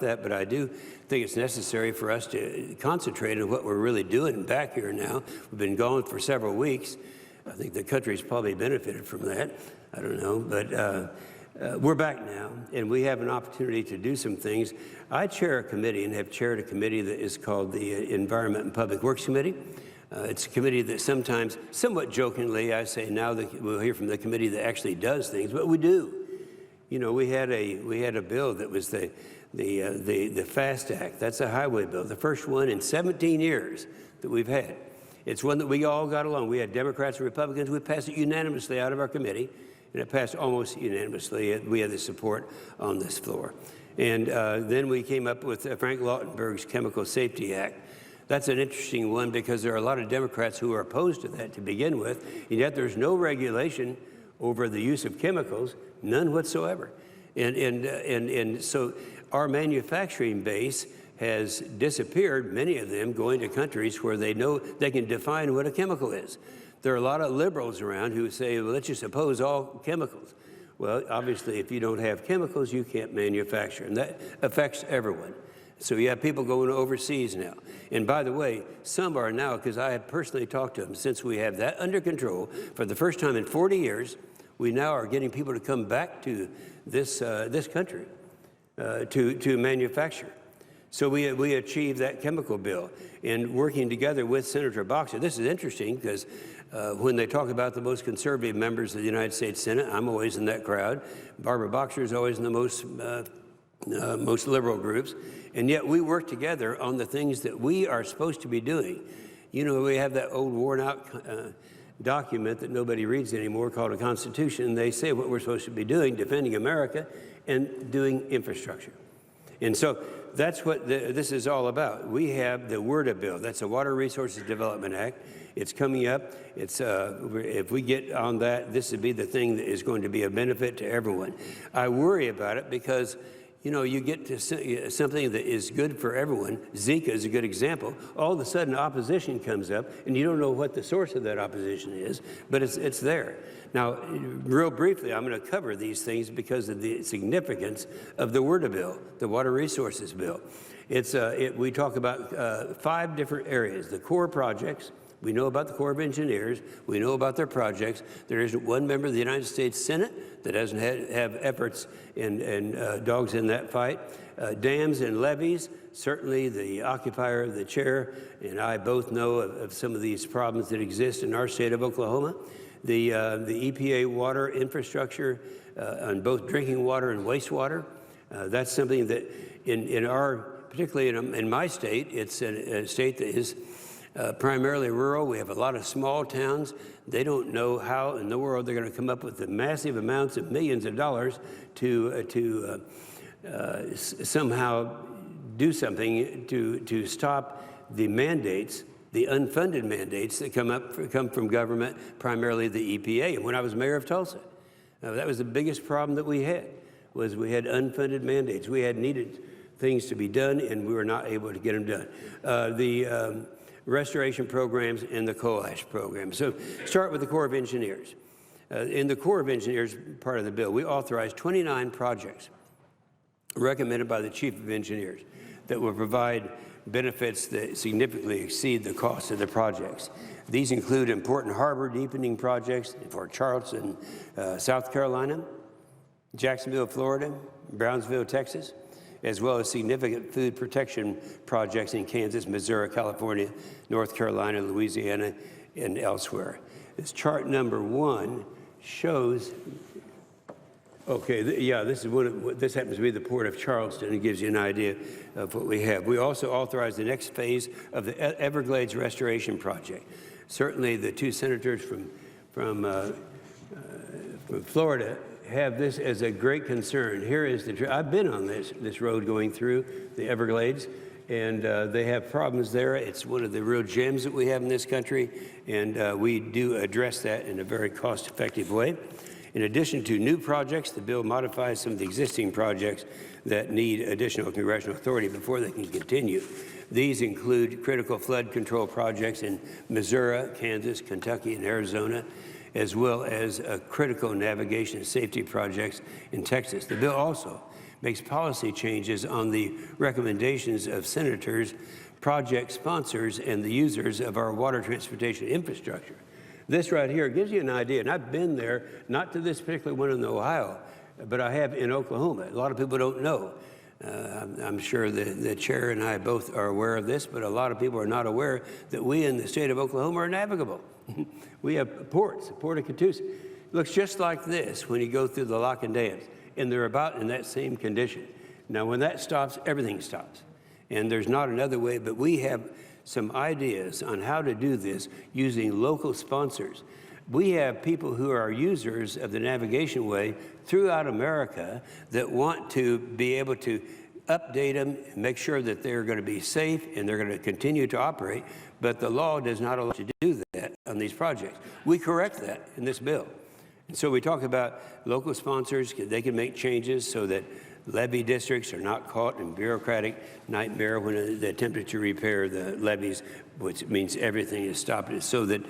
that, but I do think it's necessary for us to concentrate on what we're really doing back here now. We've been gone for several weeks. I think the country's probably benefited from that. I don't know, but we're back now, and we have an opportunity to do some things. I chair a committee and have chaired a committee that is called the Environment and Public Works Committee. It's a committee that sometimes, somewhat jokingly, I say now that we'll hear from the committee that actually does things, but we do. You know, we had a bill that was the FAST Act. That's a highway bill, the first one in 17 years that we've had. It's one that we all got along. We had Democrats and Republicans. We passed it unanimously out of our committee, and it passed almost unanimously. We had the support on this floor. And then we came up with Frank Lautenberg's Chemical Safety Act. That's an interesting one because there are a lot of Democrats who are opposed to that to begin with, and yet there's no regulation over the use of chemicals, none whatsoever. And so our manufacturing base has disappeared, many of them going to countries where they know they can define what a chemical is. There are a lot of liberals around who say, well, let's just oppose all chemicals. Well, obviously, if you don't have chemicals, you can't manufacture, and that affects everyone. So you have people going overseas now. And by the way, some are now, because I have personally talked to them, since we have that under control, for the first time in 40 years, we now are getting people to come back to this country to manufacture. So we achieved that chemical bill. And working together with Senator Boxer, this is interesting because when they talk about the most conservative members of the United States Senate, I'm always in that crowd. Barbara Boxer is always in the most liberal groups. And yet we work together on the things that we are supposed to be doing. You know, we have that old worn out document that nobody reads anymore called a Constitution. And they say what we're supposed to be doing, defending America and doing infrastructure. And so that's what this is all about. We have the WRDA bill. That's the Water Resources Development Act. It's coming up. It's if we get on that, this would be the thing that is going to be a benefit to everyone. I worry about it because, you know, you get to something that is good for everyone. Zika is a good example. All of a sudden, opposition comes up, and you don't know what the source of that opposition is, but it's there. Now, real briefly, I'm going to cover these things because of the significance of the WRDA bill, the Water Resources Bill. We talk about 5 different areas. The core projects. We know about the Corps of Engineers. We know about their projects. There isn't one member of the United States Senate that doesn't have efforts and dogs in that fight. Dams and levees, certainly the occupier of the chair and I both know of some of these problems that exist in our state of Oklahoma. The EPA water infrastructure on both drinking water and wastewater, that's something that particularly in my state, it's a state that is primarily rural. We have a lot of small towns. They don't know how in the world they're going to come up with the massive amounts of millions of dollars to somehow do something to stop the mandates, the unfunded mandates that come from government, primarily the EPA. And when I was mayor of Tulsa, that was the biggest problem that we had unfunded mandates. We had needed things to be done, and we were not able to get them done. The restoration programs and the coal ash program. So start with the Corps of Engineers. In the Corps of Engineers part of the bill, we authorized 29 projects recommended by the Chief of Engineers that will provide benefits that significantly exceed the cost of the projects. These include important harbor deepening projects for Charleston, South Carolina, Jacksonville, Florida, Brownsville, Texas, as well as significant food protection projects in Kansas, Missouri, California, North Carolina, Louisiana, and elsewhere. This chart number 1 shows, this happens to be the Port of Charleston. It gives you an idea of what we have. We also authorized the next phase of the Everglades Restoration Project. Certainly the 2 senators from Florida have this as a great concern. Here is I've been on this road going through the Everglades, and they have problems there. It's one of the real gems that we have in this country, and we do address that in a very cost-effective way. In addition to new projects, the bill modifies some of the existing projects that need additional congressional authority before they can continue. These include critical flood control projects in Missouri, Kansas, Kentucky, and Arizona, as well as critical navigation and safety projects in Texas. The bill also makes policy changes on the recommendations of senators, project sponsors, and the users of our water transportation infrastructure. This right here gives you an idea, and I've been there, not to this particular one in Ohio, but I have in Oklahoma. A lot of people don't know. I'm sure the chair and I both are aware of this, but a lot of people are not aware that we in the state of Oklahoma are navigable. We have ports, Port of Catoosa. Looks just like this when you go through the lock and dams, and they're about in that same condition. Now, when that stops, everything stops. And there's not another way, but we have some ideas on how to do this using local sponsors. We have people who are users of the navigation way throughout America that want to be able to update them and make sure that they're going to be safe and they're going to continue to operate, but the law does not allow you to do that on these projects. We correct that in this bill. And so we talk about local sponsors. They can make changes so that levee districts are not caught in bureaucratic nightmare when they attempted to repair the levees, which means everything is stopped, so that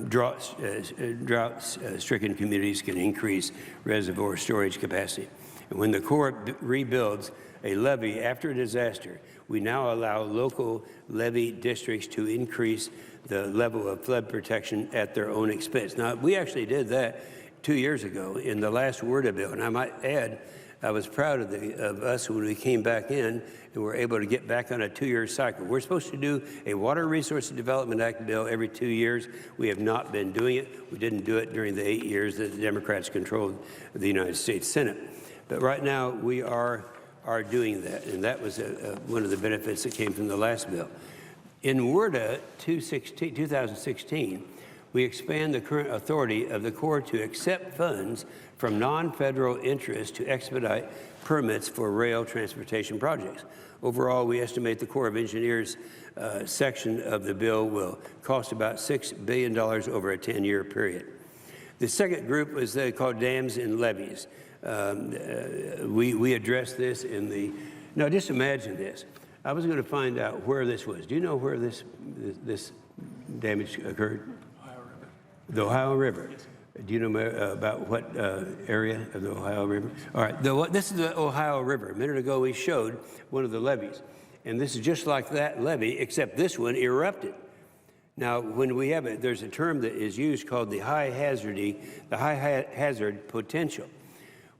drought-stricken communities can increase reservoir storage capacity. And when the Corps rebuilds a levee after a disaster, we now allow local levee districts to increase the level of flood protection at their own expense. Now, we actually did that 2 years ago in the last WRDA bill, and I might add, I was proud of us when we came back in and were able to get back on a 2-year cycle. We're supposed to do a Water Resources Development Act bill every 2 years. We have not been doing it. We didn't do it during the 8 years that the Democrats controlled the United States Senate. But right now, we are doing that, and that was one of the benefits that came from the last bill. In WRDA 2016, we expand the current authority of the Corps to accept funds from non-federal interests to expedite permits for rail transportation projects. Overall, we estimate the Corps of Engineers section of the bill will cost about $6 billion over a 10-year period. The second group was called dams and levees. We addressed this in the, now just imagine this. I was going to find out where this was. Do you know where this damage occurred? Ohio River. The Ohio River. Yes. Do you know about what area of the Ohio River? All right, this is the Ohio River. A minute ago, we showed one of the levees. And this is just like that levee, except this one erupted. Now, when we have it, there's a term that is used called the high hazard potential.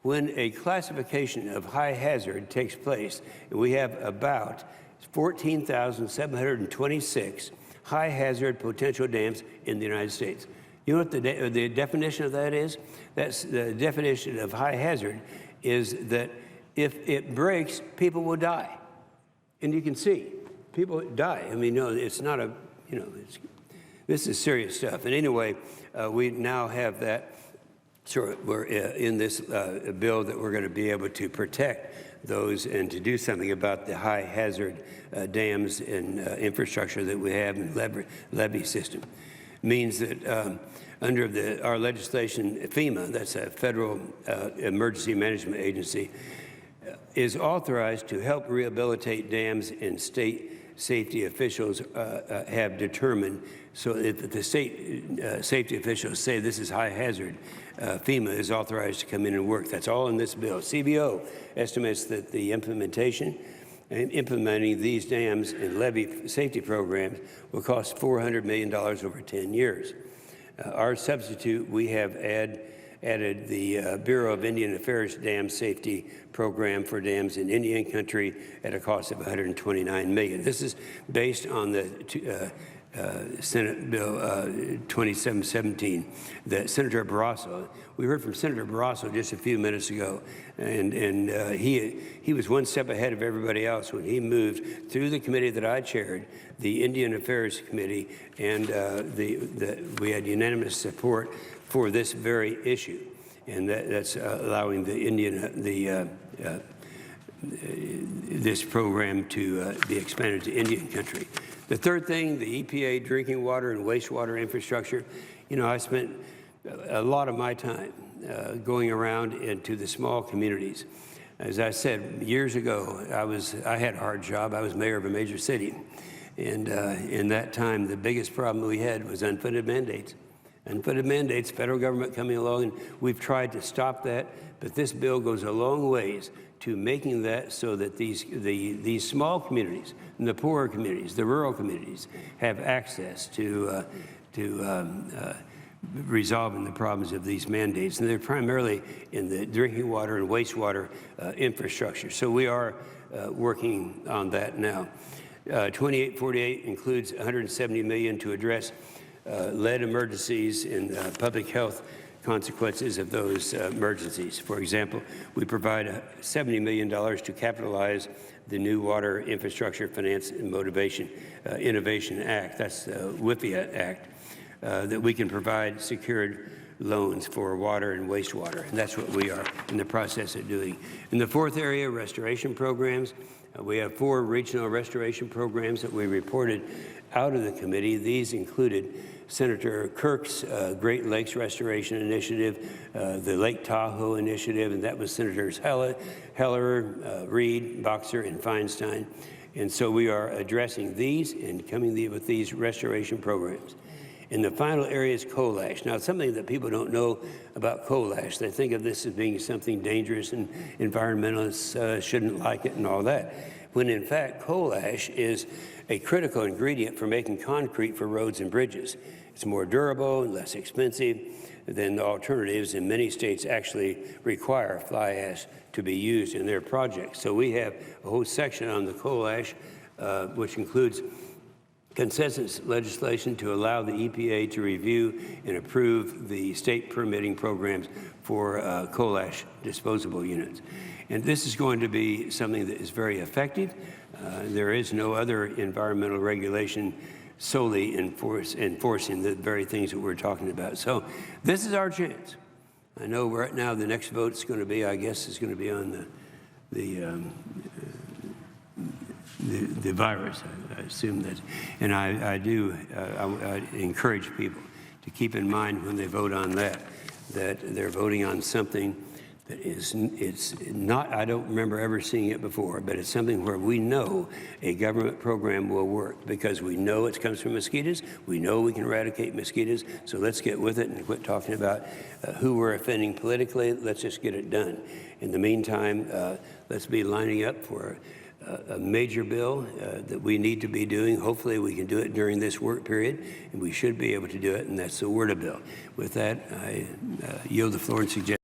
When a classification of high hazard takes place, we have about 14,726 high hazard potential dams in the United States. You know what the definition of that is? That's the definition of high hazard is that if it breaks, people will die. And you can see, people die. I mean, no, it's not a, you know, this is serious stuff. And anyway, we now have that. So we're in this bill that we're going to be able to protect those and to do something about the high hazard dams and infrastructure that we have in the levee system. Means that under our legislation, FEMA, that's a federal emergency management agency, is authorized to help rehabilitate dams, and state safety officials have determined. So if the state safety officials say this is high hazard, FEMA is authorized to come in and work. That's all in this bill. CBO estimates that the implementing these dams and levee safety programs will cost $400 million over 10 years. Our substitute, we have added the Bureau of Indian Affairs Dam Safety Program for dams in Indian country at a cost of $129 million. This is based on the Senate Bill 2717 that Senator Barrasso, we heard from Senator Barrasso just a few minutes ago, and he was one step ahead of everybody else when he moved through the committee that I chaired, the Indian Affairs Committee, and we had unanimous support for this very issue, and that's allowing the this program to be expanded to Indian country. The third thing, the EPA drinking water and wastewater infrastructure. You know, I spent a lot of my time going around into the small communities. As I said, years ago, I had a hard job. I was mayor of a major city. And in that time, the biggest problem we had was unfunded mandates. And for the mandates, federal government coming along, and we've tried to stop that, but this bill goes a long ways to making that so that these small communities, and the poorer communities, the rural communities, have access to resolving the problems of these mandates. And they're primarily in the drinking water and wastewater infrastructure. So we are working on that now. 2848 includes $170 million to address lead emergencies and public health consequences of those emergencies. For example, we provide $70 million to capitalize the new Water Infrastructure Finance and Motivation Innovation Act. That's the WIFIA Act, that we can provide secured loans for water and wastewater. And that's what we are in the process of doing. In the fourth area, restoration programs, we have 4 regional restoration programs that we reported out of the committee. These included Senator Kirk's Great Lakes Restoration Initiative, the Lake Tahoe Initiative, and that was Senators Heller, Reed, Boxer, and Feinstein. And so we are addressing these and coming with these restoration programs. And the final area is coal ash. Now, something that people don't know about coal ash, they think of this as being something dangerous and environmentalists shouldn't like it and all that, when in fact coal ash is a critical ingredient for making concrete for roads and bridges. It's more durable and less expensive than the alternatives, and many states actually require fly ash to be used in their projects. So we have a whole section on the coal ash, which includes consensus legislation to allow the EPA to review and approve the state permitting programs for coal ash disposable units. And this is going to be something that is very effective. There is no other environmental regulation solely enforcing the very things that we're talking about. So this is our chance. I know right now the next vote is going to be, I guess, is going to be on the virus. I assume that, and I encourage people to keep in mind when they vote on that they're voting on something that it's not, I don't remember ever seeing it before, but it's something where we know a government program will work because we know it comes from mosquitoes. We know we can eradicate mosquitoes. So let's get with it and quit talking about who we're offending politically. Let's just get it done. In the meantime, let's be lining up for a major bill that we need to be doing. Hopefully we can do it during this work period, and we should be able to do it, and that's the WRDA bill. With that, I yield the floor and suggest